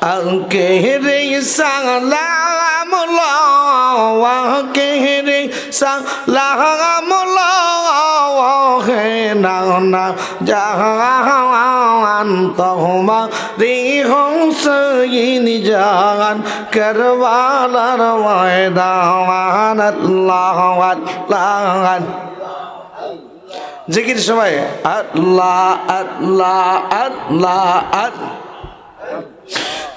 আকেরে সালাম আকেরে সালাম হে না জাহান তোমারি হুসैन জান করবালার ময়দান আল্লাহ আল্লাহ জিকির সবাই আল্লাহ আল্লাহ আল্লাহ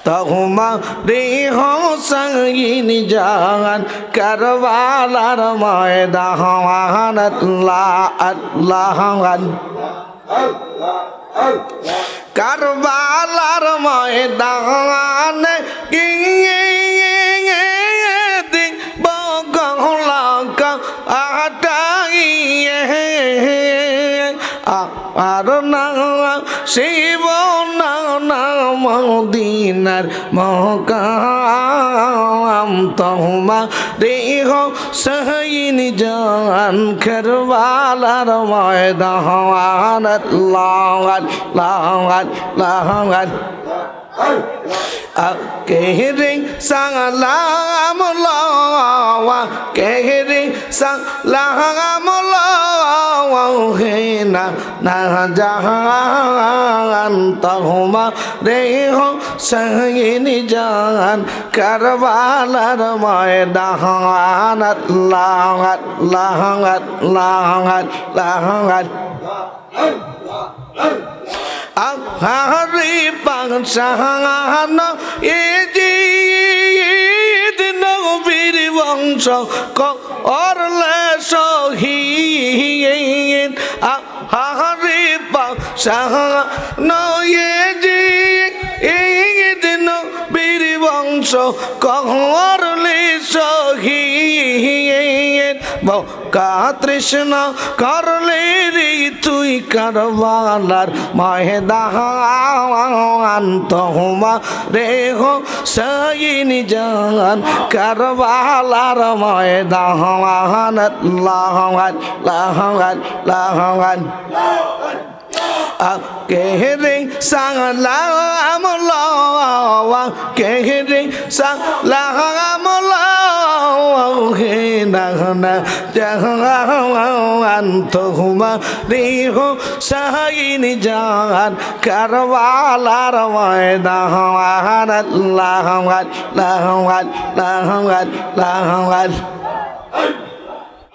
তোমারি হুসैन জান করবালার ময়দান আল্লাহ আল্লাহ কারবালার ময়দান গিয়ে দেখব গহলাক আটাইয়ে আর না শিব না মদিনার মকাম তোমারি হুসैन জান করবালার ময়দান আল্লাহ আল্লাহ আল্লাহ কেহরে সালাম কেহরে সালাম হে না জাহান তোমারে হুসैन জান করবালার ময়দান আল্লাহ আল্লাহ আল্লাহ আল্লাহ আহারি পাশান এ জিদ নবীর বংশ করলে শহীদ আহারি পাশান এ জিদ নবীর বংশ করলে শহীদ কা তৃষ্ণ করলে রে তুই কারবালার ময়দান তোমারে হুসैन জান কারবালার ময়দান আল্লাহ আল্লাহ আল্লাহ কেহরে সালাম কেহরে সালাম হে না জাহান তোমারি হুসैन জান করবালার ময়দান আল্লাহ আল্লাহ আল্লাহ আল্লাহ